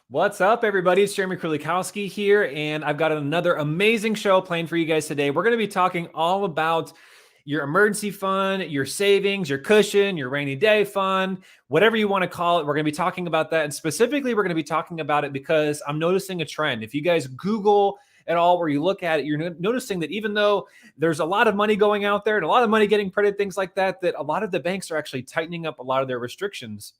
What's up, everybody? It's Jeremy Krulikowski here, and I've got another amazing show planned for you guys today. We're going to be talking all about your emergency fund, your savings, your cushion, your rainy day fund, whatever you want to call it. We're going to be talking about that. And specifically, we're going to be talking about it because I'm noticing a trend. If you guys Google at all where you look at it, you're noticing that even though there's a lot of money going out there and a lot of money getting printed, things like that, that a lot of the banks are actually tightening up a lot of their restrictions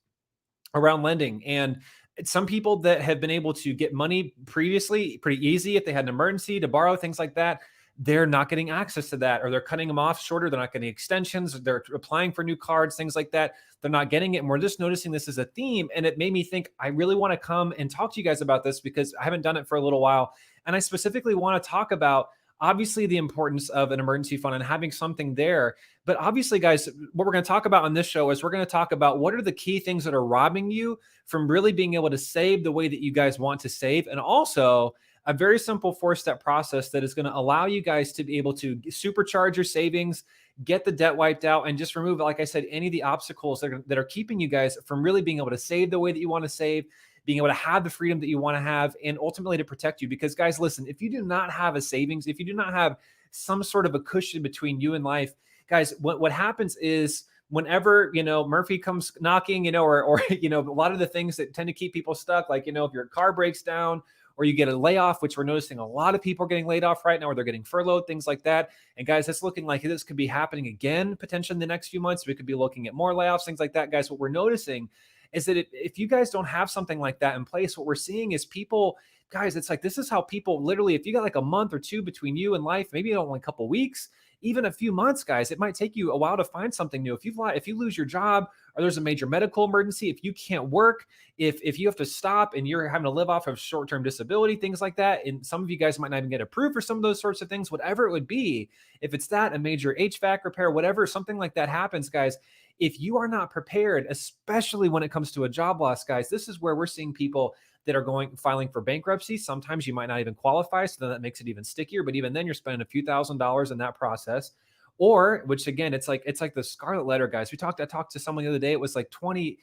around lending. And some people that have been able to get money previously pretty easy if they had an emergency to borrow, things like that, they're not getting access to that, or they're cutting them off shorter. They're not getting extensions. They're applying for new cards, things like that. They're not getting it. And we're just noticing this as a theme. And it made me think, I really want to come and talk to you guys about this because I haven't done it for a little while. And I specifically want to talk about obviously the importance of an emergency fund and having something there. But obviously, guys, what we're going to talk about on this show is we're going to talk about what are the key things that are robbing you from really being able to save the way that you guys want to save. And also a very simple 4-step process that is going to allow you guys to be able to supercharge your savings, get the debt wiped out, and just remove, like I said, any of the obstacles that are keeping you guys from really being able to save the way that you want to save, being able to have the freedom that you want to have, and ultimately to protect you. Because guys, listen, if you do not have a savings, if you do not have some sort of a cushion between you and life, guys, what happens is whenever, Murphy comes knocking, or a lot of the things that tend to keep people stuck, like, if your car breaks down or you get a layoff, which we're noticing a lot of people are getting laid off right now, or they're getting furloughed, things like that. And guys, it's looking like this could be happening again, potentially in the next few months. We could be looking at more layoffs, things like that. Guys, what we're noticing is that if you guys don't have something like that in place, what we're seeing is people, guys, it's like, this is how people literally, if you got like a month or two between you and life, maybe only a couple weeks, even a few months, guys, it might take you a while to find something new. If you lose your job, or there's a major medical emergency, if you can't work, if you have to stop and you're having to live off of short-term disability, things like that, and some of you guys might not even get approved for some of those sorts of things, whatever it would be, if it's that, a major HVAC repair, whatever, something like that happens, guys, if you are not prepared, especially when it comes to a job loss, guys, this is where we're seeing people that are filing for bankruptcy. Sometimes you might not even qualify, so then that makes it even stickier. But even then, you're spending a few $1,000s in that process. Or, which again, it's like the scarlet letter, guys. I talked to someone the other day. It was like 20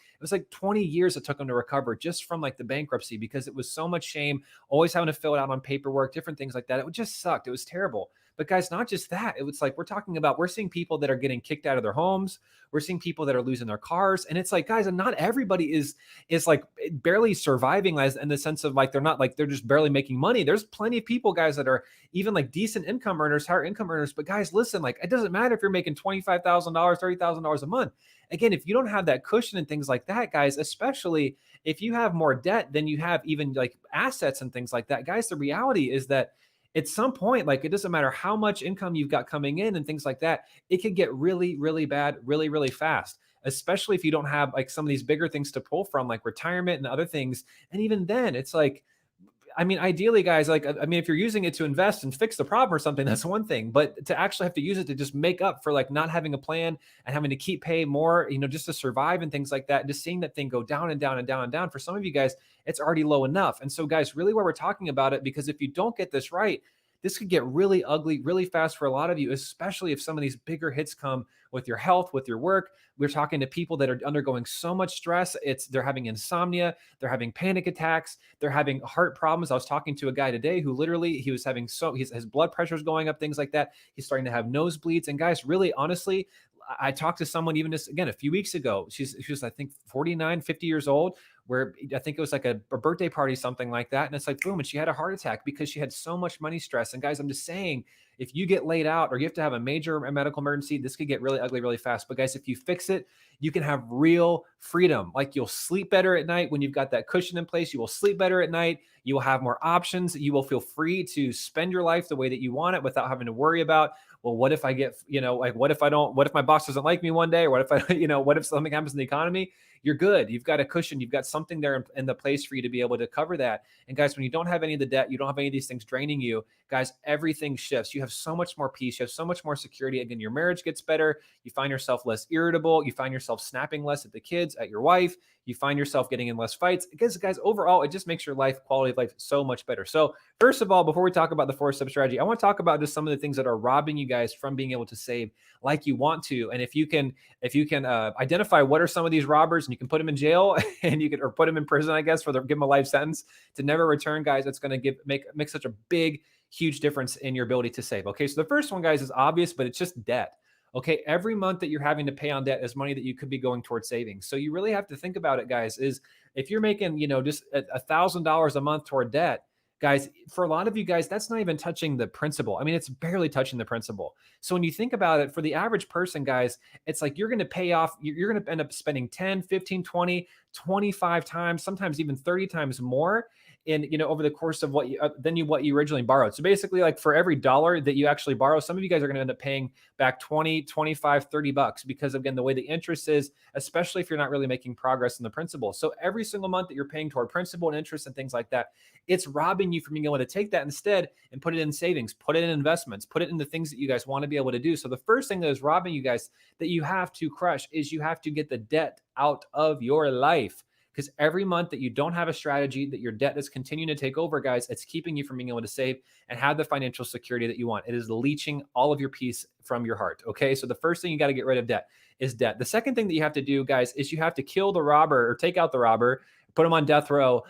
years it took them to recover just from like the bankruptcy, because it was so much shame, always having to fill it out on paperwork, different things like that. It just sucked. It was terrible. But guys, not just that. It was like we're seeing people that are getting kicked out of their homes. We're seeing people that are losing their cars. And it's like, guys, and not everybody is like barely surviving, as in the sense of like they're just barely making money. There's plenty of people, guys, that are even like decent income earners, higher income earners. But guys, listen, like it doesn't matter if you're making $25,000, $30,000 a month. Again, if you don't have that cushion and things like that, guys, especially if you have more debt than you have even like assets and things like that, guys, the reality is that at some point, like it doesn't matter how much income you've got coming in and things like that, it could get really, really bad, really, really fast, especially if you don't have like some of these bigger things to pull from, like retirement and other things. And even then, it's like, I mean, ideally, guys, like, I mean, if you're using it to invest and fix the problem or something, that's one thing. But to actually have to use it to just make up for like not having a plan and having to keep paying more, just to survive and things like that, and just seeing that thing go down and down and down and down. For some of you guys, it's already low enough. And so, guys, really why we're talking about it, because if you don't get this right, this could get really ugly really fast for a lot of you, especially if some of these bigger hits come with your health, with your work. We're talking to people that are undergoing so much stress. They're having insomnia, they're having panic attacks, they're having heart problems. I was talking to a guy today who literally, he was having his blood pressure's going up, things like that. He's starting to have nosebleeds. And guys, really, honestly, I talked to someone even just, again, a few weeks ago. She was, I think, 49, 50 years old, where I think it was like a birthday party, something like that. And it's like, boom, and she had a heart attack because she had so much money stress. And guys, I'm just saying, if you get laid out or you have to have a major medical emergency, this could get really ugly really fast. But guys, if you fix it, you can have real freedom. Like you'll sleep better at night when you've got that cushion in place. You will sleep better at night. You will have more options. You will feel free to spend your life the way that you want it without having to worry about, well, what if I get, like, what if my boss doesn't like me one day? Or what if what if something happens in the economy? You're good. You've got a cushion. You've got something there in the place for you to be able to cover that. And guys, when you don't have any of the debt, you don't have any of these things draining you, guys, everything shifts. You have so much more peace. You have so much more security. Again, your marriage gets better. You find yourself less irritable. You find yourself snapping less at the kids, at your wife. You find yourself getting in less fights. Because guys, overall, it just makes your quality of life so much better. So first of all, before we talk about the 4-step strategy, I want to talk about just some of the things that are robbing you guys from being able to save like you want to. And if you can identify what are some of these robbers, You can put them in jail and you could, or put them in prison, I guess, give them a life sentence to never return, guys. It's going to make such a big, huge difference in your ability to save. Okay. So the first one, guys, is obvious, but it's just debt. Okay. Every month that you're having to pay on debt is money that you could be going towards savings. So you really have to think about it, guys, is if you're making, just $1,000 a month toward debt, guys, for a lot of you guys, that's not even touching the principal. I mean, it's barely touching the principal. So when you think about it, for the average person, guys, it's like you're going to pay off, you're going to end up spending 10, 15, 20, 25 times, sometimes even 30 times more over the course of what you originally borrowed. So basically, like for every dollar that you actually borrow, some of you guys are going to end up paying back 20, 25, $30 because, again, the way the interest is, especially if you're not really making progress in the principal. So every single month that you're paying toward principal and interest and things like that, it's robbing you from being able to take that instead and put it in savings, put it in investments, put it in the things that you guys want to be able to do. So the first thing that is robbing you guys that you have to crush is you have to get the debt out of your life. Because every month that you don't have a strategy, that your debt is continuing to take over, guys, it's keeping you from being able to save and have the financial security that you want. It is leeching all of your peace from your heart. Okay. So the first thing you got to get rid of is debt. The second thing that you have to do, guys, is you have to kill the robber or take out the robber, put him on death row.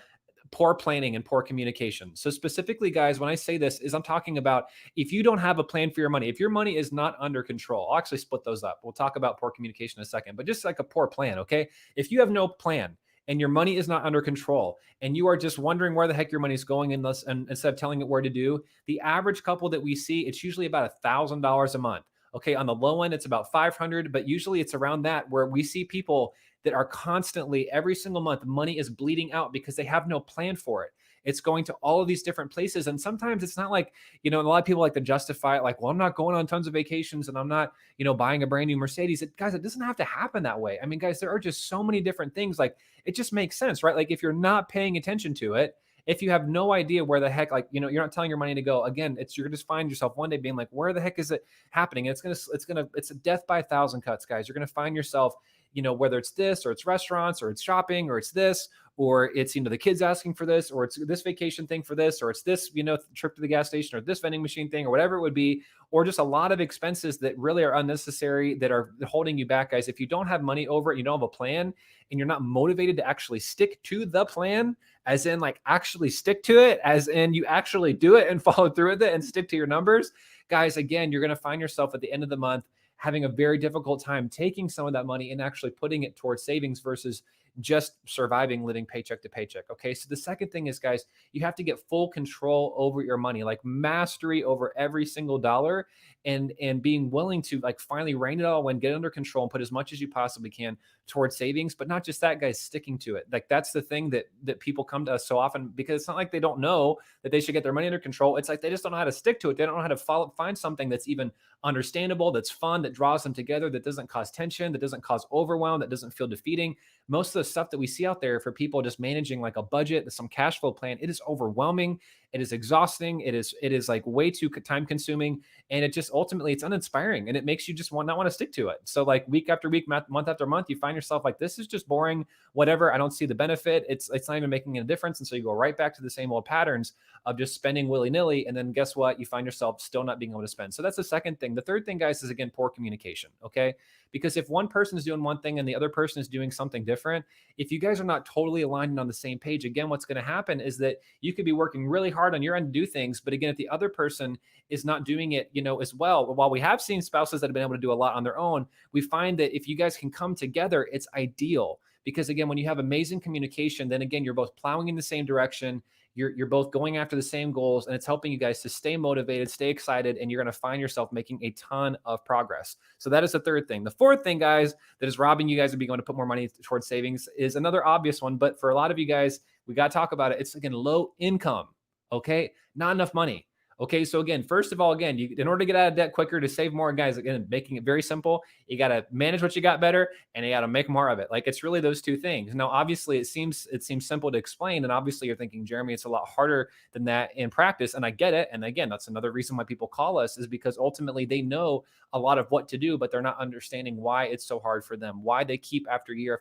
Poor planning and poor communication. So specifically, guys, when I say this, is I'm talking about if you don't have a plan for your money, if your money is not under control, I'll actually split those up. We'll talk about poor communication in a second, but just like a poor plan. Okay. If you have no plan, and your money is not under control, and you are just wondering where the heck your money is going and instead of telling it where to do, the average couple that we see, it's usually about $1,000 a month. Okay. On the low end, it's about 500, but usually it's around that where we see people that are constantly every single month, money is bleeding out because they have no plan for it. It's going to all of these different places. And sometimes it's not like, a lot of people like to justify it like, well, I'm not going on tons of vacations and I'm not, buying a brand new Mercedes. Guys, it doesn't have to happen that way. I mean, guys, there are just so many different things. Like it just makes sense, right? Like if you're not paying attention to it, if you have no idea where the heck, like, you're not telling your money to go, again, you're going to find yourself one day being like, where the heck is it happening? It's a death by 1,000 cuts, guys. You're going to find yourself, whether it's this or it's restaurants or it's shopping or it's this, or it's, the kids asking for this, or it's this vacation thing for this, or it's this, trip to the gas station or this vending machine thing or whatever it would be, or just a lot of expenses that really are unnecessary that are holding you back, guys. If you don't have money over it, you don't have a plan and you're not motivated to actually stick to the plan, as in like actually stick to it, as in you actually do it and follow through with it and stick to your numbers, guys, again, you're going to find yourself at the end of the month having a very difficult time taking some of that money and actually putting it towards savings versus just surviving, living paycheck to paycheck. Okay. So the second thing is, guys, you have to get full control over your money, like mastery over every single dollar, and being willing to like finally rein it all in, get under control and put as much as you possibly can towards savings. But not just that, guys, sticking to it. Like that's the thing that people come to us so often, because it's not like they don't know that they should get their money under control. It's like they just don't know how to stick to it. They don't know how to find something that's even understandable, that's fun, that draws them together, that doesn't cause tension, that doesn't cause overwhelm, that doesn't feel defeating. Most of the stuff that we see out there for people just managing like a budget, some cash flow plan, it is overwhelming. It is exhausting. It is like way too time consuming. And it just ultimately it's uninspiring, and it makes you just not want to stick to it. So like week after week, month after month, you find yourself like, this is just boring, whatever. I don't see the benefit. It's not even making a difference. And so you go right back to the same old patterns of just spending willy nilly. And then guess what? You find yourself still not being able to spend. So that's the second thing. The third thing, guys, is again, poor communication. Okay. Because if one person is doing one thing and the other person is doing something different, if you guys are not totally aligned and on the same page, again, what's going to happen is that you could be working really hard on your end to do things. But again, if the other person is not doing it, as well, while we have seen spouses that have been able to do a lot on their own, we find that if you guys can come together, it's ideal. Because again, when you have amazing communication, then again, you're both plowing in the same direction. You're both going after the same goals, and it's helping you guys to stay motivated, stay excited, and you're going to find yourself making a ton of progress. So that is the third thing. The fourth thing, guys, that is robbing you guys of being able to put more money towards savings is another obvious one. But for a lot of you guys, we got to talk about it. It's again, low income. Okay. Not enough money. Okay. So again, first of all, again, in order to get out of debt quicker, to save more, guys, again, making it very simple, you got to manage what you got better, and you got to make more of it. Like it's really those two things. Now, obviously it seems simple to explain. And obviously you're thinking, Jeremy, it's a lot harder than that in practice. And I get it. And again, that's another reason why people call us, is because ultimately they know a lot of what to do, but they're not understanding why it's so hard for them, why they keep after year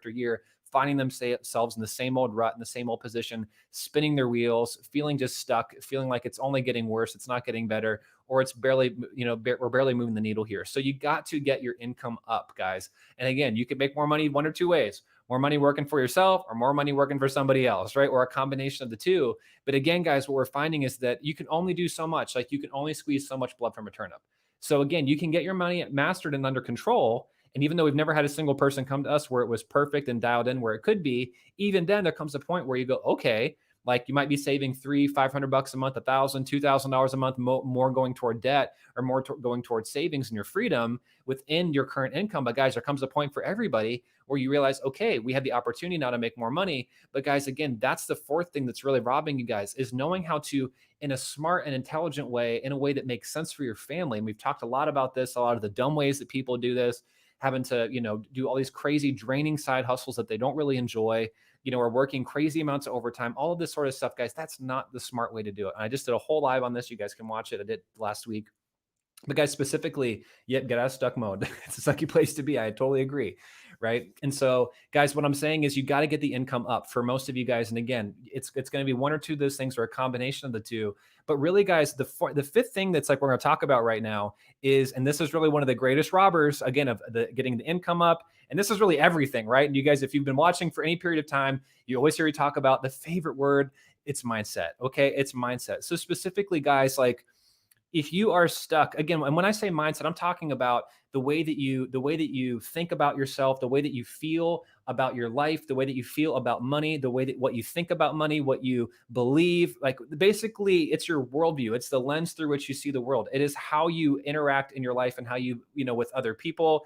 finding themselves in the same old rut, in the same old position, spinning their wheels, feeling just stuck, feeling like it's only getting worse, it's not getting better, or it's barely, we're barely moving the needle here. So you got to get your income up, guys. And again, you can make more money one or two ways. more money working for yourself or more money working for somebody else, right? Or a combination of the two. But again, guys, what we're finding is that you can only do so much. Like you can only squeeze so much blood from a turnip. So again, you can get your money mastered and under control. And even though we've never had a single person come to us where it was perfect and dialed in where it could be, even then there comes a point where you go, okay, like you might be saving $500 a month, $1,000, $2,000 a month, more going toward debt or more going towards savings and your freedom within your current income. But guys, there comes a point for everybody where you realize, okay, we have the opportunity now to make more money. But guys, again, that's the fourth thing that's really robbing you guys is knowing how to, in a smart and intelligent way, in a way that makes sense for your family. And we've talked a lot about this, a lot of the dumb ways that people do this, having to, do all these crazy draining side hustles that they don't really enjoy, or working crazy amounts of overtime, all of this sort of stuff, guys. That's not the smart way to do it. And I just did a whole live on this. You guys can watch it. I did last week. But guys, specifically, get out of stuck mode. It's a sucky place to be. I totally agree. Right. And so, guys, what I'm saying is you got to get the income up for most of you guys. And again, it's going to be one or two of those things or a combination of the two. But really, guys, the fifth thing that's like we're going to talk about right now is, and this is really one of the greatest robbers, again, of getting the income up. And this is really everything, right? And you guys, if you've been watching for any period of time, you always hear me talk about the favorite word. It's mindset. Okay. It's mindset. So specifically, guys, like, if you are stuck again, and when I say mindset, I'm talking about the way that you think about yourself, the way that you feel about your life, the way that you feel about money, the way that what you think about money, what you believe, like basically it's your worldview. It's the lens through which you see the world. It is how you interact in your life and how you, with other people,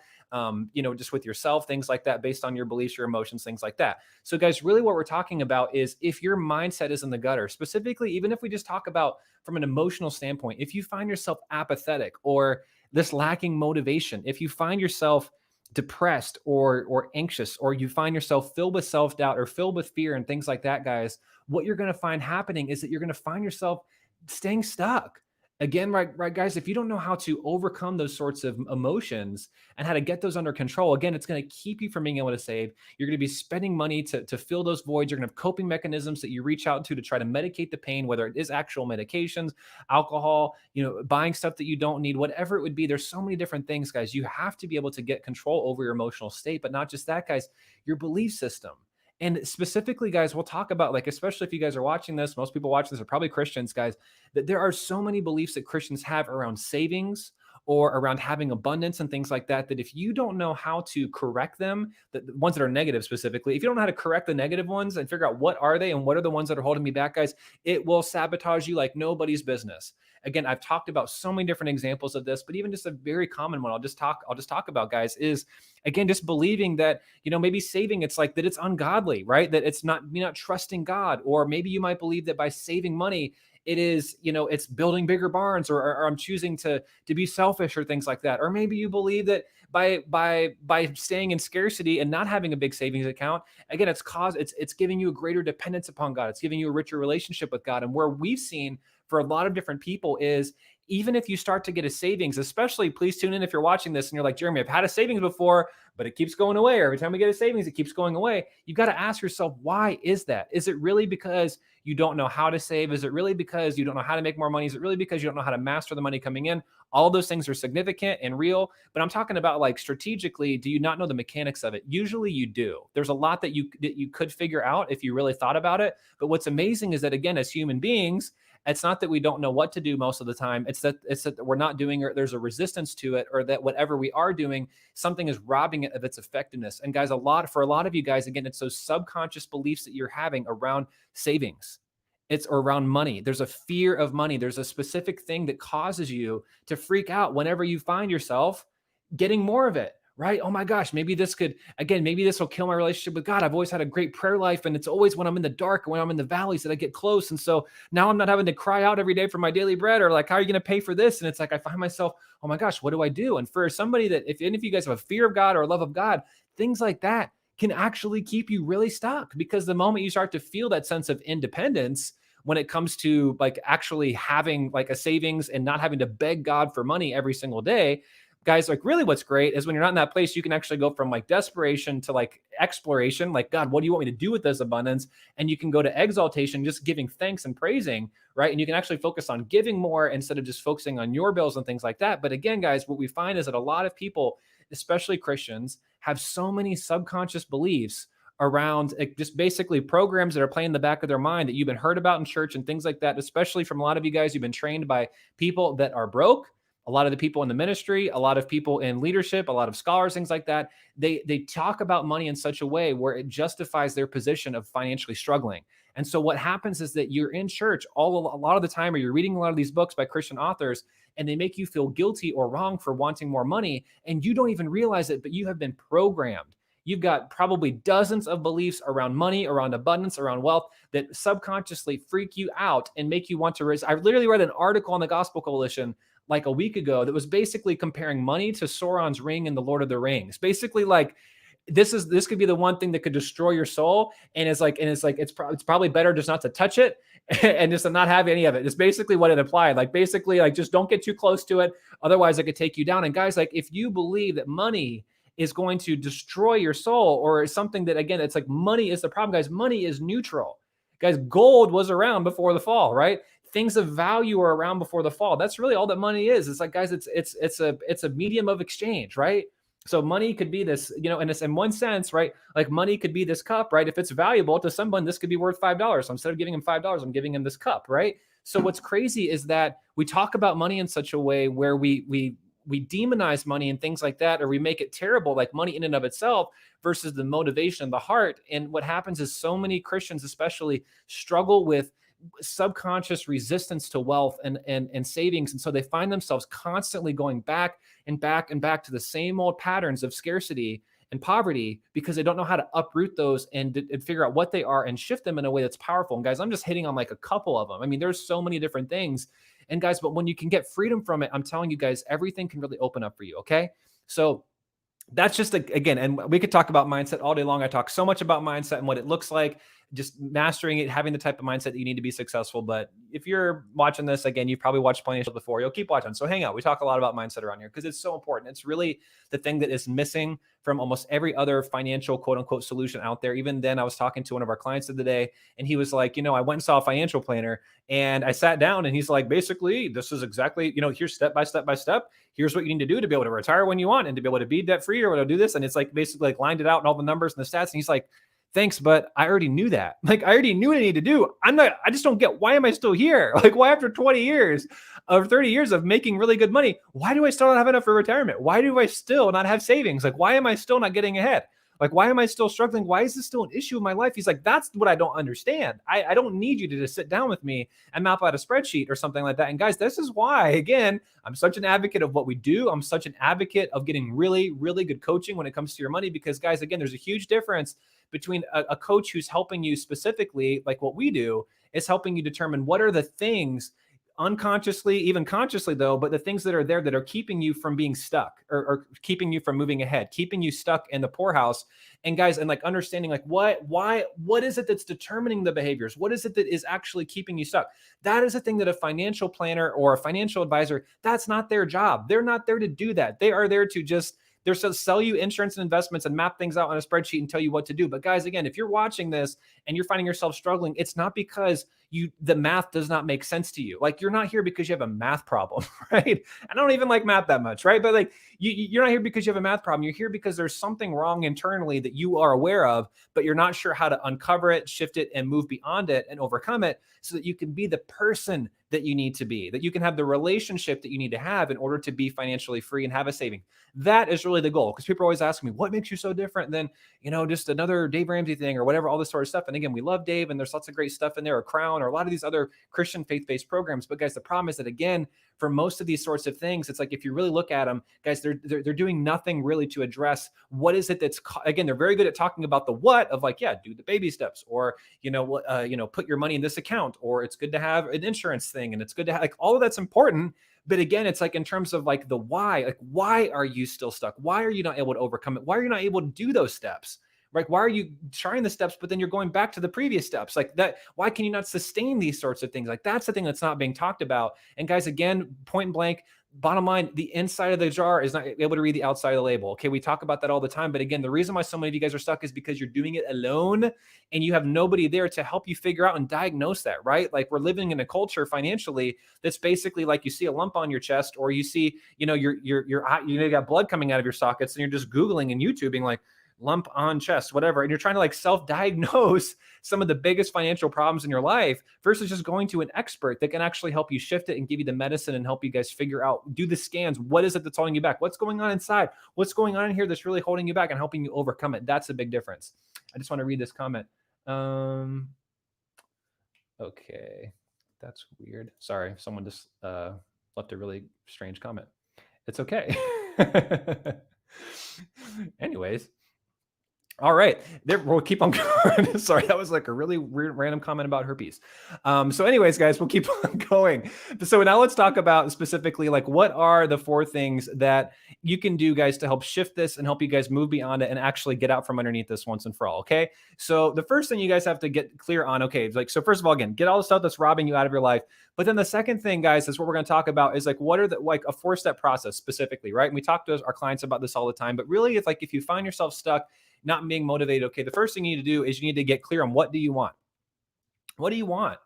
just with yourself, things like that, based on your beliefs, your emotions, things like that. So guys, really what we're talking about is if your mindset is in the gutter, specifically, even if we just talk about from an emotional standpoint, if you find yourself apathetic or this lacking motivation, if you find yourself depressed or anxious, or you find yourself filled with self-doubt or filled with fear and things like that, guys, what you're going to find happening is that you're going to find yourself staying stuck. Again, right, guys, if you don't know how to overcome those sorts of emotions and how to get those under control, again, it's going to keep you from being able to save. You're going to be spending money to fill those voids. You're going to have coping mechanisms that you reach out to try to medicate the pain, whether it is actual medications, alcohol, buying stuff that you don't need, whatever it would be. There's so many different things, guys. You have to be able to get control over your emotional state, but not just that, guys, your belief system. And specifically, guys, we'll talk about, like, especially if you guys are watching this, most people watching this are probably Christians, guys, that there are so many beliefs that Christians have around savings or around having abundance and things like that, that if you don't know how to correct them, the ones that are negative specifically, if you don't know how to correct the negative ones and figure out what are they and what are the ones that are holding me back, guys, it will sabotage you like nobody's business. Again, I've talked about so many different examples of this, but even just a very common one I'll just talk about, guys, is again, just believing that, maybe saving, it's like that it's ungodly, right? That it's not, you're not trusting God. Or maybe you might believe that by saving money, it is, it's building bigger barns, or I'm choosing to be selfish or things like that. Or maybe you believe that by staying in scarcity and not having a big savings account, again, it's giving you a greater dependence upon God. It's giving you a richer relationship with God. And where we've seen for a lot of different people is, even if you start to get a savings, especially, please tune in if you're watching this and you're like, Jeremy, I've had a savings before, but it keeps going away. Or every time we get a savings, it keeps going away. You've got to ask yourself, why is that? Is it really because you don't know how to save? Is it really because you don't know how to make more money? Is it really because you don't know how to master the money coming in? All of those things are significant and real, but I'm talking about, like, strategically, do you not know the mechanics of it? Usually you do. There's a lot that you could figure out if you really thought about it. But what's amazing is that, again, as human beings, it's not that we don't know what to do most of the time. It's that we're not doing it. There's a resistance to it, or that whatever we are doing, something is robbing it of its effectiveness. And guys, for a lot of you guys, again, it's those subconscious beliefs that you're having around savings. It's around money. There's a fear of money. There's a specific thing that causes you to freak out whenever you find yourself getting more of it. Right? Oh my gosh, maybe this will kill my relationship with God. I've always had a great prayer life, and it's always when I'm in the dark, when I'm in the valleys, that I get close. And so now I'm not having to cry out every day for my daily bread, or like, how are you going to pay for this? And it's like, I find myself, oh my gosh, what do I do? And for somebody that, if any of you guys have a fear of God or a love of God, things like that can actually keep you really stuck, because the moment you start to feel that sense of independence, when it comes to like actually having like a savings and not having to beg God for money every single day, guys, like, really what's great is when you're not in that place, you can actually go from like desperation to like exploration, like, God, what do you want me to do with this abundance? And you can go to exaltation, just giving thanks and praising, right? And you can actually focus on giving more instead of just focusing on your bills and things like that. But again, guys, what we find is that a lot of people, especially Christians, have so many subconscious beliefs around just basically programs that are playing in the back of their mind that you've been heard about in church and things like that, especially from a lot of you guys who've been trained by people that are broke, a lot of the people in the ministry, a lot of people in leadership, a lot of scholars, things like that. They talk about money in such a way where it justifies their position of financially struggling. And so what happens is that you're in church a lot of the time, or you're reading a lot of these books by Christian authors, and they make you feel guilty or wrong for wanting more money. And you don't even realize it, but you have been programmed. You've got probably dozens of beliefs around money, around abundance, around wealth that subconsciously freak you out and make you want to raise. I literally read an article on the Gospel Coalition like a week ago that was basically comparing money to Sauron's ring in the Lord of the Rings. Basically, like this could be the one thing that could destroy your soul, and it's probably better just not to touch it and just to not have any of it. It's basically what it applied. Like basically, like just don't get too close to it, otherwise it could take you down. And guys, like if you believe that money is going to destroy your soul, or something that, again, it's like money is the problem, guys. Money is neutral, guys. Gold was around before the fall, right? Things of value are around before the fall. That's really all that money is. It's like, guys, it's a medium of exchange, right? So money could be this, in one sense, right? Like money could be this cup, right? If it's valuable to someone, this could be worth $5. So instead of giving him $5, I'm giving him this cup, right? So what's crazy is that we talk about money in such a way where we demonize money and things like that, or we make it terrible, like money in and of itself versus the motivation of the heart. And what happens is so many Christians especially struggle with subconscious resistance to wealth and savings. And so they find themselves constantly going back and back and back to the same old patterns of scarcity and poverty because they don't know how to uproot those and figure out what they are and shift them in a way that's powerful. And guys, I'm just hitting on like a couple of them. I mean, there's so many different things. And guys, but when you can get freedom from it, I'm telling you guys, everything can really open up for you. Okay. So that's just again, and we could talk about mindset all day long. I talk so much about mindset and what it looks like, just mastering it, having the type of mindset that you need to be successful. But if you're watching this, again, you've probably watched plenty of shows before. You'll keep watching. So hang out. We talk a lot about mindset around here because it's so important. It's really the thing that is missing from almost every other financial quote unquote solution out there. Even then, I was talking to one of our clients of the day, and he was like, I went and saw a financial planner, and I sat down, and he's like, basically, this is exactly, here's step by step by step. Here's what you need to do to be able to retire when you want and to be able to be debt free or to do this. And it's like basically like lined it out and all the numbers and the stats. And he's like, thanks, but I already knew that. Like, I already knew what I need to do. I just don't get, why am I still here? Like, why after 20 years or 30 years of making really good money, why do I still not have enough for retirement? Why do I still not have savings? Like, why am I still not getting ahead? Like, why am I still struggling? Why is this still an issue in my life? He's like, that's what I don't understand. I don't need you to just sit down with me and map out a spreadsheet or something like that. And guys, this is why, again, I'm such an advocate of what we do. I'm such an advocate of getting really, really good coaching when it comes to your money, because guys, again, there's a huge difference between a coach who's helping you specifically, like what we do, is helping you determine what are the things unconsciously, even consciously though, but the things that are there that are keeping you from being stuck or keeping you from moving ahead, keeping you stuck in the poorhouse. And guys, and like understanding like what is it that's determining the behaviors? What is it that is actually keeping you stuck? That is a thing that a financial planner or a financial advisor, that's not their job. They're not there to do that. They are there to just they're to sell you insurance and investments and map things out on a spreadsheet and tell you what to do. But guys, again, if you're watching this and you're finding yourself struggling, it's not because the math does not make sense to you. Like, you're not here because you have a math problem, right? I don't even like math that much, right? But like you're not here because you have a math problem. You're here because there's something wrong internally that you are aware of, but you're not sure how to uncover it, shift it, and move beyond it and overcome it so that you can be the person that you need to be, that you can have the relationship that you need to have in order to be financially free and have a saving. That is really the goal. Because people are always asking me, what makes you so different than, just another Dave Ramsey thing or whatever, all this sort of stuff. And again, we love Dave and there's lots of great stuff in there, or Crown or a lot of these other Christian faith-based programs. But guys, the problem is that, again, for most of these sorts of things, it's like, if you really look at them, guys, they're doing nothing really to address what is it that's, again, they're very good at talking about the what of like, yeah, do the baby steps, or, put your money in this account, or it's good to have an insurance thing. And it's good to have, like, all of that's important. But again, it's like in terms of like the why, like, why are you still stuck? Why are you not able to overcome it? Why are you not able to do those steps? Right? Why are you trying the steps, but then you're going back to the previous steps like that? Why can you not sustain these sorts of things? Like, that's the thing that's not being talked about. And guys, again, point blank, bottom line, the inside of the jar is not able to read the outside of the label. Okay. We talk about that all the time. But again, the reason why so many of you guys are stuck is because you're doing it alone and you have nobody there to help you figure out and diagnose that, right? Like, we're living in a culture financially that's basically like, you see a lump on your chest, or you see, you got blood coming out of your sockets, and you're just Googling and YouTubing like, lump on chest, whatever, and you're trying to like self-diagnose some of the biggest financial problems in your life versus just going to an expert that can actually help you shift it and give you the medicine and help you guys figure out, do the scans. What is it that's holding you back? What's going on inside? What's going on in here that's really holding you back and helping you overcome it? That's a big difference. I just want to read this comment. Okay, that's weird. Sorry, someone just left a really strange comment. It's okay. Anyways, all right, we'll keep on going. Sorry, that was like a really weird random comment about herpes. So anyways, guys, we'll keep on going. So now let's talk about specifically like what are the 4 things that you can do, guys, to help shift this and help you guys move beyond it and actually get out from underneath this once and for all. Okay, so the first thing you guys have to get clear on, okay, like, so first of all, again, get all the stuff that's robbing you out of your life. But then the second thing, guys, is what we're going to talk about is like, what are the, like a 4-step process specifically, right? And we talk to our clients about this all the time, but really it's like, if you find yourself stuck, not being motivated, okay, the first thing you need to do is you need to get clear on what do you want? What do you want?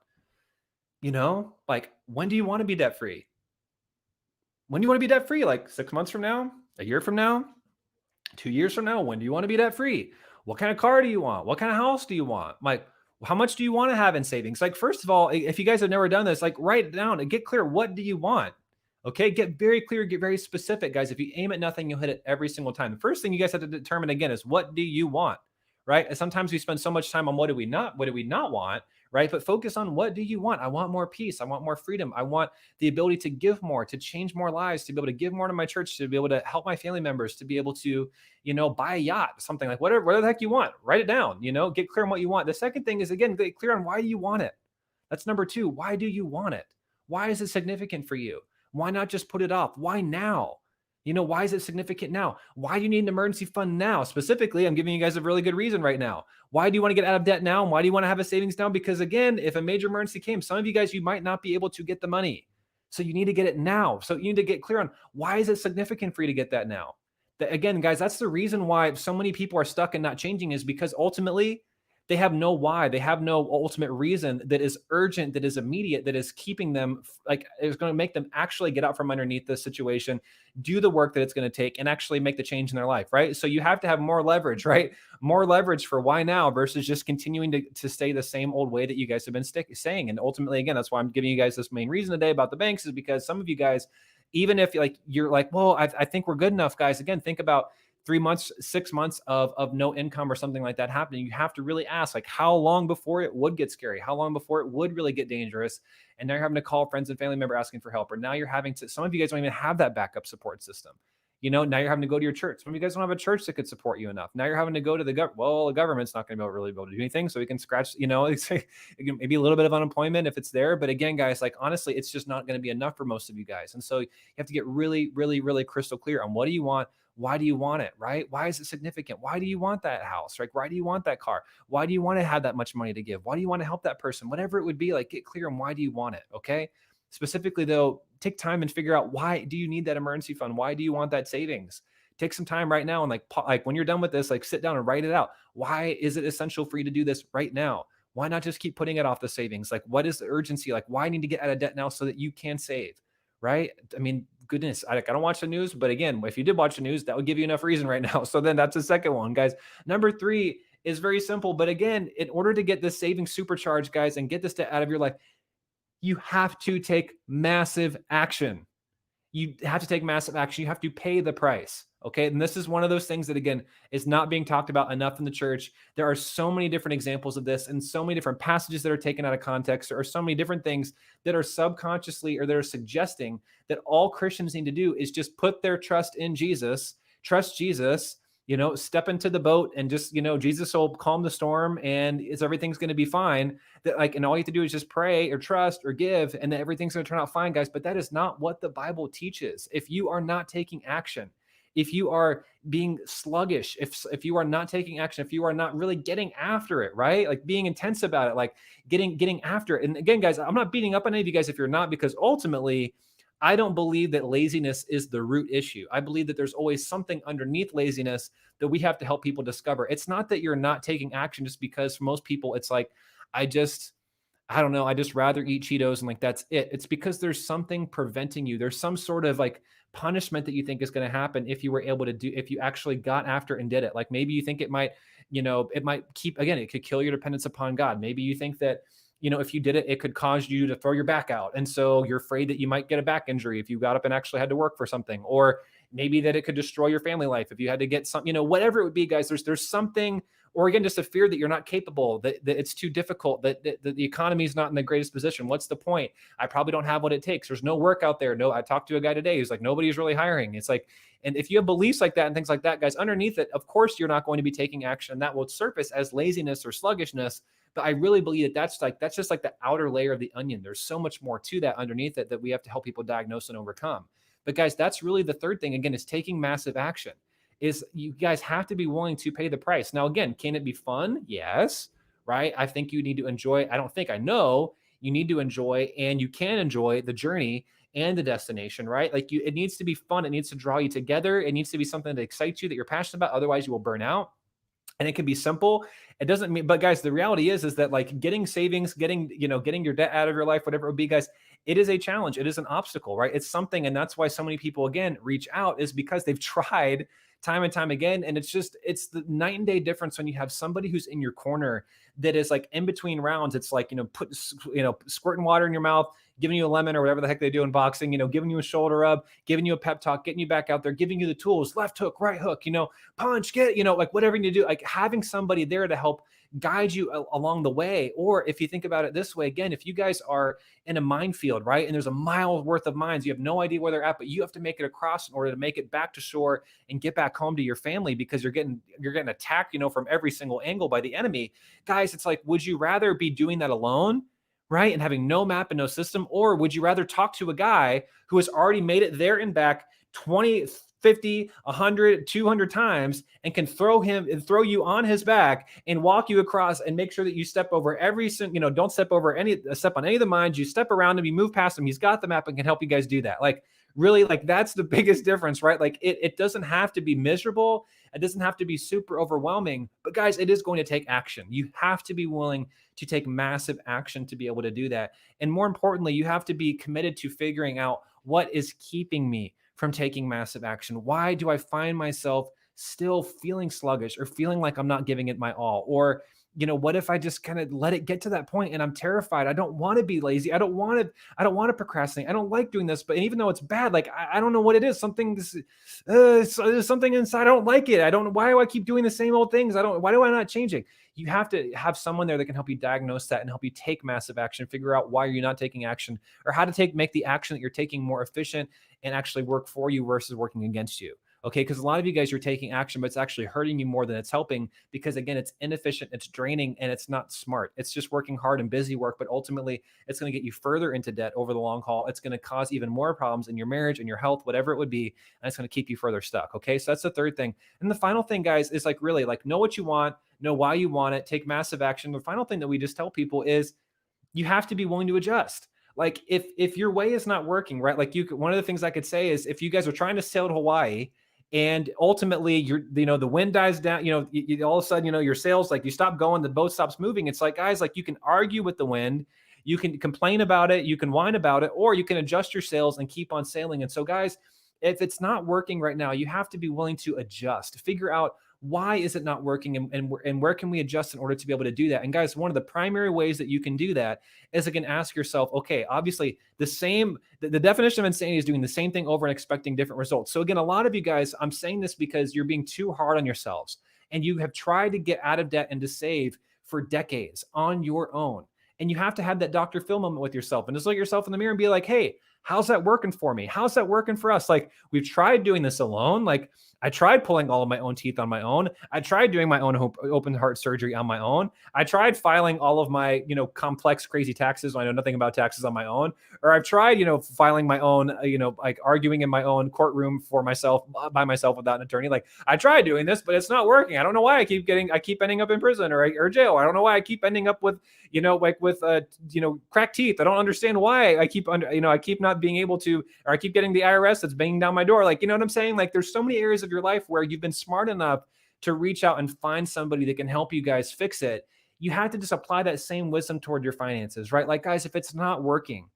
You know, like, when do you want to be debt free? When do you want to be debt free? Like 6 months from now, a year from now, 2 years from now? When do you want to be debt free? What kind of car do you want? What kind of house do you want? Like, how much do you want to have in savings? Like, first of all, if you guys have never done this, like, write it down and get clear. What do you want? Okay, get very clear, get very specific, guys. If you aim at nothing, you'll hit it every single time. The first thing you guys have to determine again is, what do you want, right? And sometimes we spend so much time on what do we not want, right? But focus on, what do you want? I want more peace. I want more freedom. I want the ability to give more, to change more lives, to be able to give more to my church, to be able to help my family members, to be able to, you know, buy a yacht, something like whatever the heck you want. Write it down, you know, get clear on what you want. The second thing is, again, get clear on why do you want it. That's number 2. Why do you want it? Why is it significant for you? Why not just put it off? Why now? You know, why is it significant now? Why do you need an emergency fund now? Specifically, I'm giving you guys a really good reason right now. Why do you want to get out of debt now? And why do you want to have a savings now? Because again, if a major emergency came, some of you guys, you might not be able to get the money. So you need to get it now. So you need to get clear on, why is it significant for you to get that now? Again, guys, that's the reason why so many people are stuck and not changing, is because ultimately they have no why. They have no ultimate reason that is urgent, that is immediate, that is keeping them, like, is going to make them actually get out from underneath this situation, do the work that it's going to take, and actually make the change in their life, right? So you have to have more leverage, right? More leverage for why now versus just continuing to stay the same old way that you guys have been saying. And ultimately, again, that's why I'm giving you guys this main reason today about the banks, is because some of you guys, even if you're like, well, I think we're good enough, guys. Again, think about 3 months, 6 months of no income or something like that happening. You have to really ask, like, how long before it would get scary? How long before it would really get dangerous? And now you're having to call friends and family member asking for help. Or now you're having to, some of you guys don't even have that backup support system. You know, now you're having to go to your church. Some of you guys don't have a church that could support you enough. Now you're having to go to the government. Well, the government's not going to really be able to do anything. So we can scratch, you know, it's maybe a little bit of unemployment if it's there. But again, guys, like, honestly, it's just not going to be enough for most of you guys. And so you have to get really, really, really crystal clear on, what do you want? Why do you want it, right? Why is it significant? Why do you want that house, right? Why do you want that car? Why do you want to have that much money to give? Why do you want to help that person? Whatever it would be, like, get clear on why do you want it, okay? Specifically, though, take time and figure out, why do you need that emergency fund? Why do you want that savings? Take some time right now and like when you're done with this, like, sit down and write it out. Why is it essential for you to do this right now? Why not just keep putting it off the savings? Like, what is the urgency? Like, why I need to get out of debt now so that you can save, right? I mean, goodness, I don't watch the news, but again, if you did watch the news, that would give you enough reason right now. So then that's the second one, guys. Number 3 is very simple, but again, in order to get this savings supercharge, guys, and get this debt out of your life, you have to take massive action. You have to take massive action. You have to pay the price. Okay. And this is one of those things that, again, is not being talked about enough in the church. There are so many different examples of this and so many different passages that are taken out of context. There are so many different things that are subconsciously, or they're suggesting that all Christians need to do is just put their trust in Jesus, trust Jesus, you know, step into the boat and just, you know, Jesus will calm the storm and everything's going to be fine. That, like, and all you have to do is just pray or trust or give, and then everything's going to turn out fine, guys. But that is not what the Bible teaches. If you are not taking action, if you are being sluggish, if you are not taking action, if you are not really getting after it, right? Like, being intense about it, like getting after it. And again, guys, I'm not beating up on any of you guys if you're not, because ultimately, I don't believe that laziness is the root issue. I believe that there's always something underneath laziness that we have to help people discover. It's not that you're not taking action just because for most people, it's like, I I don't know, I just rather eat Cheetos and like that's it. It's because there's something preventing you. There's some sort of like punishment that you think is going to happen if you were able to do, if you actually got after and did it. Like maybe you think it might, it might keep, again, it could kill your dependence upon God. Maybe you think that, if you did it, it could cause you to throw your back out. And so you're afraid that you might get a back injury if you got up and actually had to work for something, or maybe that it could destroy your family life if you had to get some, whatever it would be, guys. There's something, or again, just a fear that you're not capable, that it's too difficult, that the economy is not in the greatest position. What's the point? I probably don't have what it takes. There's no work out there. No, I talked to a guy today who's like, nobody's really hiring. It's like, and if you have beliefs like that and things like that, guys, underneath it, of course, you're not going to be taking action. That will surface as laziness or sluggishness. But I really believe that that's just like the outer layer of the onion. There's so much more to that underneath it that we have to help people diagnose and overcome. But guys, that's really the third thing, again, is taking massive action. Is you guys have to be willing to pay the price. Now, again, can it be fun? Yes, right? I think you need to enjoy, I know you need to enjoy, and you can enjoy the journey and the destination, right? Like it needs to be fun. It needs to draw you together. It needs to be something that excites you, that you're passionate about. Otherwise you will burn out. And it can be simple. It doesn't mean, but guys, the reality is that like getting savings, getting your debt out of your life, whatever it would be, guys, it is a challenge. It is an obstacle, right? It's something. And that's why so many people, again, reach out, is because they've tried time and time again. And it's the night and day difference when you have somebody who's in your corner that is like in between rounds. It's like, squirting water in your mouth, giving you a lemon or whatever the heck they do in boxing, giving you a shoulder rub, giving you a pep talk, getting you back out there, giving you the tools, left hook, right hook, punch, like whatever you need to do, like having somebody there to help guide you along the way. Or if you think about it this way, again, if you guys are in a minefield, right, and there's a mile worth of mines, you have no idea where they're at, but you have to make it across in order to make it back to shore and get back home to your family, because you're getting attacked, from every single angle by the enemy. Guys, it's like, would you rather be doing that alone, right, and having no map and no system? Or would you rather talk to a guy who has already made it there and back 20, 50, 100, 200 times, and can throw you on his back and walk you across and make sure that you step over don't step over step on any of the mines, you step around him, you move past him, he's got the map and can help you guys do that. Like really, like that's the biggest difference, right? Like it doesn't have to be miserable. It doesn't have to be super overwhelming, but guys, it is going to take action. You have to be willing to take massive action to be able to do that. And more importantly, you have to be committed to figuring out what is keeping me from taking massive action. Why do I find myself still feeling sluggish or feeling like I'm not giving it my all? Or, what if I just kind of let it get to that point and I'm terrified? I don't want to be lazy. I don't want to procrastinate. I don't like doing this, but even though it's bad, like, I don't know what it is. There's something inside. I don't like it. I don't know. Why do I keep doing the same old things? Why do I not changing? You have to have someone there that can help you diagnose that and help you take massive action, figure out why you're not taking action, or how to make the action that you're taking more efficient and actually work for you versus working against you. Okay, because a lot of you guys are taking action, but it's actually hurting you more than it's helping, because again, it's inefficient, it's draining, and it's not smart. It's just working hard and busy work, but ultimately it's going to get you further into debt over the long haul. It's going to cause even more problems in your marriage and your health, whatever it would be, and it's going to keep you further stuck. Okay, so that's the third thing. And the final thing, guys, is like really like know what you want, know why you want it, take massive action. The final thing that we just tell people is you have to be willing to adjust. Like if your way is not working, right? Like one of the things I could say is if you guys are trying to sail to Hawaii and ultimately the wind dies down, all of a sudden, your sails, like you stop going, the boat stops moving. It's like, guys, like you can argue with the wind, you can complain about it, you can whine about it, or you can adjust your sails and keep on sailing. And so guys, if it's not working right now, you have to be willing to adjust, figure out why is it not working and where can we adjust in order to be able to do that? And guys, one of the primary ways that you can do that is again, ask yourself, okay, obviously the definition of insanity is doing the same thing over and expecting different results. So again, a lot of you guys, I'm saying this because you're being too hard on yourselves and you have tried to get out of debt and to save for decades on your own. And you have to have that Dr. Phil moment with yourself and just look at yourself in the mirror and be like, hey, how's that working for me? How's that working for us? Like we've tried doing this alone. Like I tried pulling all of my own teeth on my own. I tried doing my own open heart surgery on my own. I tried filing all of my, complex, crazy taxes. I know nothing about taxes on my own. Or I've tried, filing my own, like arguing in my own courtroom for myself, by myself without an attorney. Like I tried doing this, but it's not working. I don't know why I keep ending up in prison or jail. I don't know why I keep ending up with, cracked teeth. I don't understand why I keep not being able to, or I keep getting the IRS that's banging down my door. Like, you know what I'm saying? Like there's so many areas of your life where you've been smart enough to reach out and find somebody that can help you guys fix it. you have to just apply that same wisdom toward your finances, right? Like, guys, if it's not working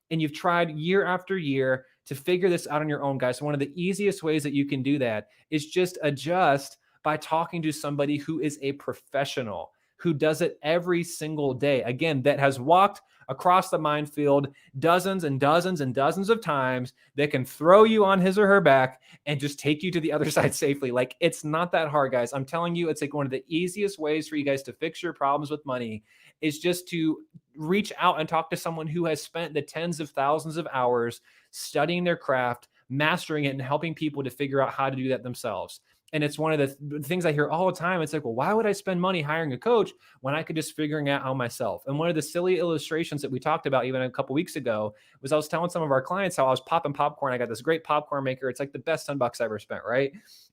and you've tried year after year to figure this out on your own, guys, one of the easiest ways that you can do that is just adjust by talking to somebody who is a professional, who does it every single day. Again, that has walked across the minefield dozens and dozens and dozens of times, that can throw you on his or her back and just take you to the other side safely. Like, it's not that hard, guys. I'm telling you, it's like one of the easiest ways for you guys to fix your problems with money is just to reach out and talk to someone who has spent the tens of thousands of hours studying their craft, mastering it, and helping people to figure out how to do that themselves. And it's one of the things I hear all the time. It's like, well, why would I spend money hiring a coach when I could just figuring it out myself? And one of the silly illustrations that we talked about even a couple weeks ago was I was telling some of our clients how I was popping popcorn. I got this great popcorn maker. It's like the best $10 I ever spent, right?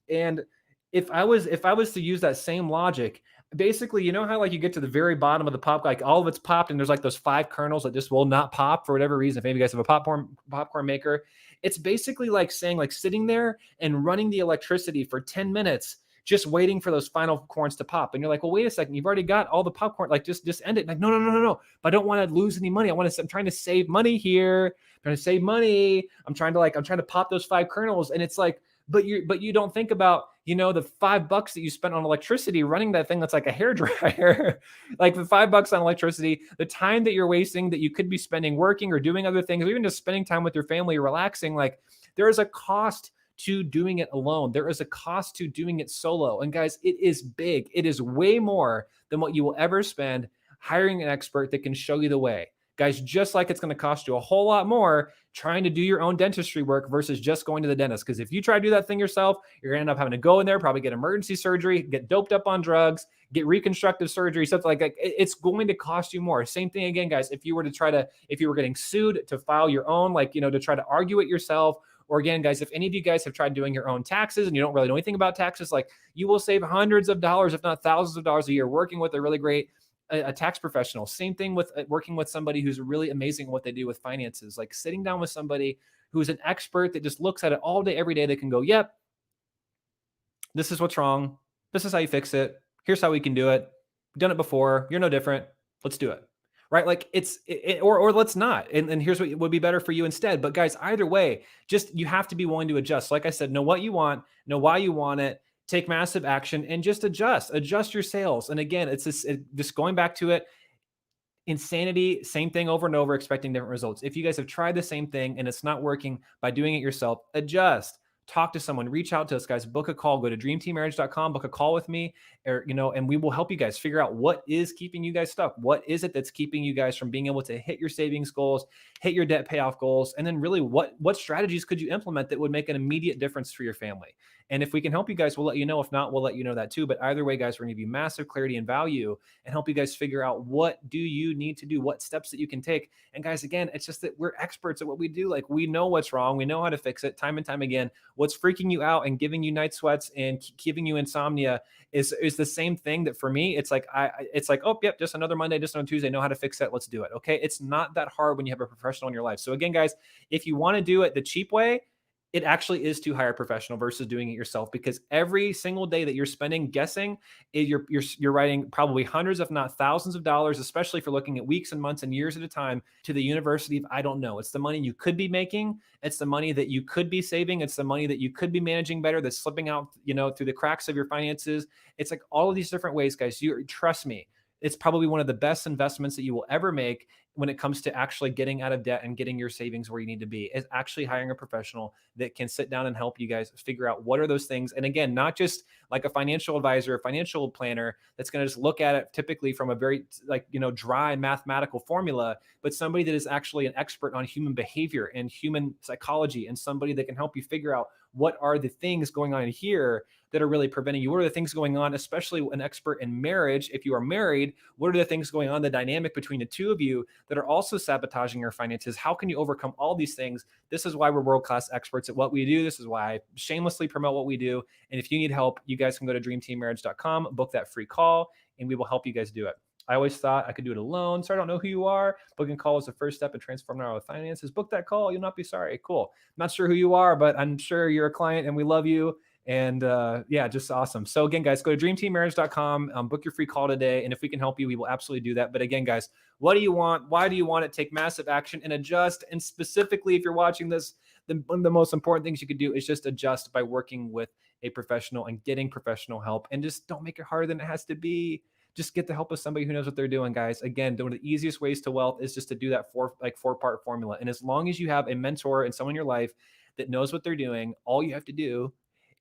And if I was to use that same logic, basically, you know how like you get to the very bottom of the pop, like all of it's popped, and there's like those 5 kernels that just will not pop for whatever reason. If maybe you guys have a popcorn maker, it's basically like saying, like sitting there and running the electricity for 10 minutes, just waiting for those final corns to pop. And you're like, well, wait a second, you've already got all the popcorn, like just end it. Like, no. But I don't want to lose any money. I'm trying to save money here. I'm trying to save money. I'm trying to pop those 5 kernels. And it's like, but you don't think about, the $5 that you spent on electricity running that thing that's like a hairdryer, like the $5 on electricity, the time that you're wasting that you could be spending working or doing other things, or even just spending time with your family, relaxing. Like, there is a cost to doing it alone. There is a cost to doing it solo. And guys, it is big. It is way more than what you will ever spend hiring an expert that can show you the way. Guys, just like it's going to cost you a whole lot more trying to do your own dentistry work versus just going to the dentist. Because if you try to do that thing yourself, you're going to end up having to go in there, probably get emergency surgery, get doped up on drugs, get reconstructive surgery, stuff like that. It's going to cost you more. Same thing again, guys. If you were getting sued to file your own, to try to argue it yourself, or again, guys, if any of you guys have tried doing your own taxes and you don't really know anything about taxes, like, you will save hundreds of dollars, if not thousands of dollars a year working with a really great a tax professional. Same thing with working with somebody who's really amazing at what they do with finances, like sitting down with somebody who's an expert that just looks at it all day, every day. They can go, yep, this is what's wrong. This is how you fix it. Here's how we can do it. We've done it before. You're no different. Let's do it. Right? Like or let's not. And here's what would be better for you instead. But guys, either way, just, you have to be willing to adjust. Like I said, know what you want, know why you want it, take massive action, and just adjust your sales. And again, it's just going back to it, insanity, same thing over and over, expecting different results. If you guys have tried the same thing and it's not working by doing it yourself, adjust. Talk to someone, reach out to us, guys, book a call, go to dreamteammarriage.com, book a call with me, or, and we will help you guys figure out what is keeping you guys stuck. What is it that's keeping you guys from being able to hit your savings goals, hit your debt payoff goals? And then really what strategies could you implement that would make an immediate difference for your family? And if we can help you guys, we'll let you know. If not, we'll let you know that too. But either way, guys, we're going to give you massive clarity and value and help you guys figure out what do you need to do, what steps that you can take. And guys, again, it's just that we're experts at what we do. Like, we know what's wrong. We know how to fix it time and time again. What's freaking you out and giving you night sweats and giving you insomnia is the same thing that for me, it's like, oh, yep, just another Monday, just another Tuesday, know how to fix that. Let's do it. Okay. It's not that hard when you have a professional in your life. So again, guys, if you want to do it the cheap way, it actually is to hire a professional versus doing it yourself, because every single day that you're spending guessing, you're writing probably hundreds, if not thousands of dollars, especially if you're looking at weeks and months and years at a time, to the university of I don't know. It's the money you could be making. It's the money that you could be saving. It's the money that you could be managing better that's slipping out, through the cracks of your finances. It's like all of these different ways, guys. Trust me, it's probably one of the best investments that you will ever make when it comes to actually getting out of debt and getting your savings where you need to be, is actually hiring a professional that can sit down and help you guys figure out what are those things. And again, not just like a financial advisor, a financial planner that's going to just look at it typically from a very dry mathematical formula, but somebody that is actually an expert on human behavior and human psychology, and somebody that can help you figure out what are the things going on in here that are really preventing you. What are the things going on, especially an expert in marriage? If you are married, what are the things going on, the dynamic between the two of you that are also sabotaging your finances? How can you overcome all these things? This is why we're world-class experts at what we do. This is why I shamelessly promote what we do. And if you need help, you guys can go to dreamteammarriage.com, book that free call, and we will help you guys do it. I always thought I could do it alone, so I don't know who you are. Booking a call is the first step in transforming our finances. Book that call. You'll not be sorry. Cool. I'm not sure who you are, but I'm sure you're a client and we love you. And yeah, just awesome. So again, guys, go to dreamteammarriage.com, book your free call today. And if we can help you, we will absolutely do that. But again, guys, what do you want? Why do you want it? Take massive action and adjust. And specifically, if you're watching this, one of the most important things you could do is just adjust by working with a professional and getting professional help. And just don't make it harder than it has to be. Just get the help of somebody who knows what they're doing, guys. Again, one of the easiest ways to wealth is just to do that four-part formula. And as long as you have a mentor and someone in your life that knows what they're doing, all you have to do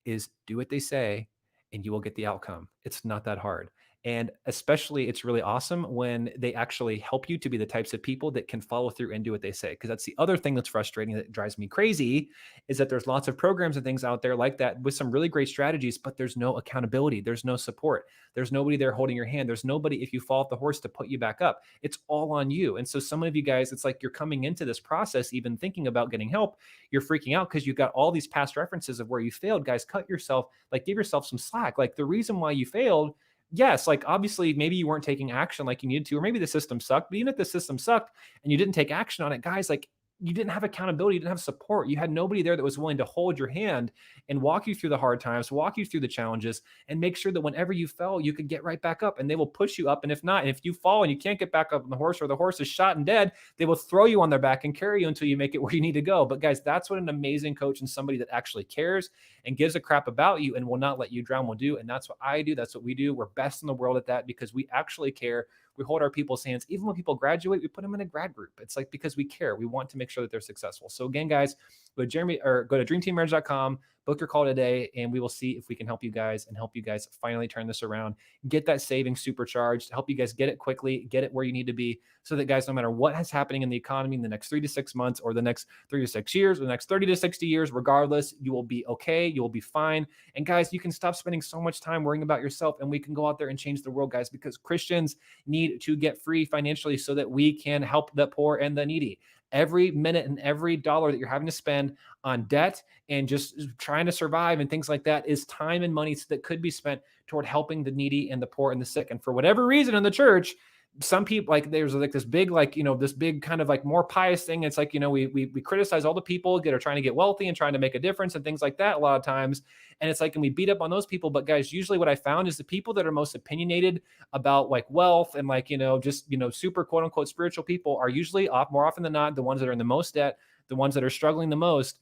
is do what they say and you will get the outcome. It's not that hard. And especially, it's really awesome when they actually help you to be the types of people that can follow through and do what they say. Because that's the other thing that's frustrating, that drives me crazy, is that there's lots of programs and things out there like that with some really great strategies, but there's no accountability. There's no support. There's nobody there holding your hand. There's nobody, if you fall off the horse, to put you back up. It's all on you. And so some of you guys, it's like you're coming into this process, even thinking about getting help, you're freaking out because you've got all these past references of where you failed. Guys, cut yourself, like give yourself some slack. Like the reason why you failed, yes, like obviously maybe you weren't taking action like you needed to, or maybe the system sucked, but even if the system sucked and you didn't take action on it, guys, like you didn't have accountability, you didn't have support. You had nobody there that was willing to hold your hand and walk you through the hard times, walk you through the challenges, and make sure that whenever you fell, you could get right back up, and they will push you up. And if not, and if you fall and you can't get back up on the horse, or the horse is shot and dead, they will throw you on their back and carry you until you make it where you need to go. But guys, that's what an amazing coach and somebody that actually cares and gives a crap about you and will not let you drown will do. And that's what I do. That's what we do. We're best in the world at that because we actually care. We hold our people's hands. Even when people graduate, we put them in a grad group. It's like because we care. We want to make sure that they're successful. So again, guys, go to dreamteammarriage.com, book your call today, and we will see if we can help you guys and help you guys finally turn this around, get that savings supercharged, help you guys get it quickly, get it where you need to be, so that, guys, no matter what is happening in the economy in the next 3 to 6 months, or the next 3 to 6 years, or the next 30 to 60 years, regardless, you will be okay. You will be fine. And guys, you can stop spending so much time worrying about yourself, and we can go out there and change the world, guys, because Christians need to get free financially so that we can help the poor and the needy. Every minute and every dollar that you're having to spend on debt and just trying to survive and things like that is time and money that could be spent toward helping the needy and the poor and the sick. And for whatever reason in the church, some people, like, there's like this big, like, this big kind of like more pious thing. It's like, we criticize all the people that are trying to get wealthy and trying to make a difference and things like that a lot of times. And it's like, and we beat up on those people. But guys, usually what I found is the people that are most opinionated about like wealth and like, just, super quote unquote spiritual people are usually more often than not the ones that are in the most debt, the ones that are struggling the most.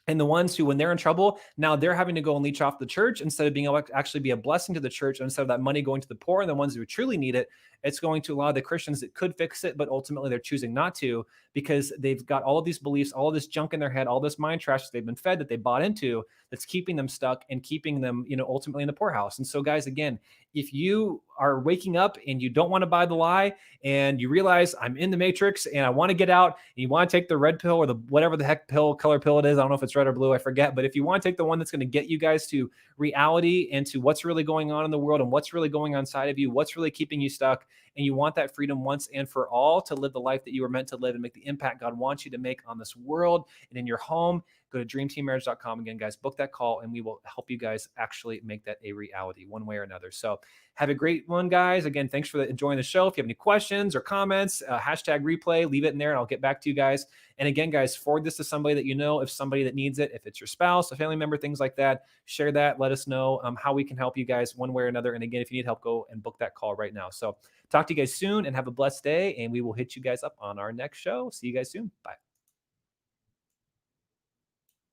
And the ones who, when they're in trouble, now they're having to go and leech off the church instead of being able to actually be a blessing to the church. Instead of that money going to the poor and the ones who truly need it, it's going to a lot of the Christians that could fix it, but ultimately they're choosing not to because they've got all of these beliefs, all of this junk in their head, all this mind trash that they've been fed, that they bought into, that's keeping them stuck and keeping them, ultimately in the poorhouse. And so, guys, again, if you are waking up and you don't want to buy the lie and you realize I'm in the matrix and I want to get out, and you want to take the red pill or the whatever the heck color pill it is, I don't know if it's red or blue, I forget. But if you want to take the one that's going to get you guys to reality and to what's really going on in the world and what's really going on inside of you, what's really keeping you stuck, and you want that freedom once and for all to live the life that you were meant to live and make the impact God wants you to make on this world and in your home, go to dreamteammarriage.com. Again, guys, book that call and we will help you guys actually make that a reality one way or another. So have a great one, guys. Again, thanks for enjoying the show. If you have any questions or comments, hashtag replay, leave it in there and I'll get back to you guys. And again, guys, forward this to somebody that you know, if somebody that needs it, if it's your spouse, a family member, things like that, share that. Let us know how we can help you guys one way or another. And again, if you need help, go and book that call right now. So talk to you guys soon and have a blessed day. And we will hit you guys up on our next show. See you guys soon. Bye.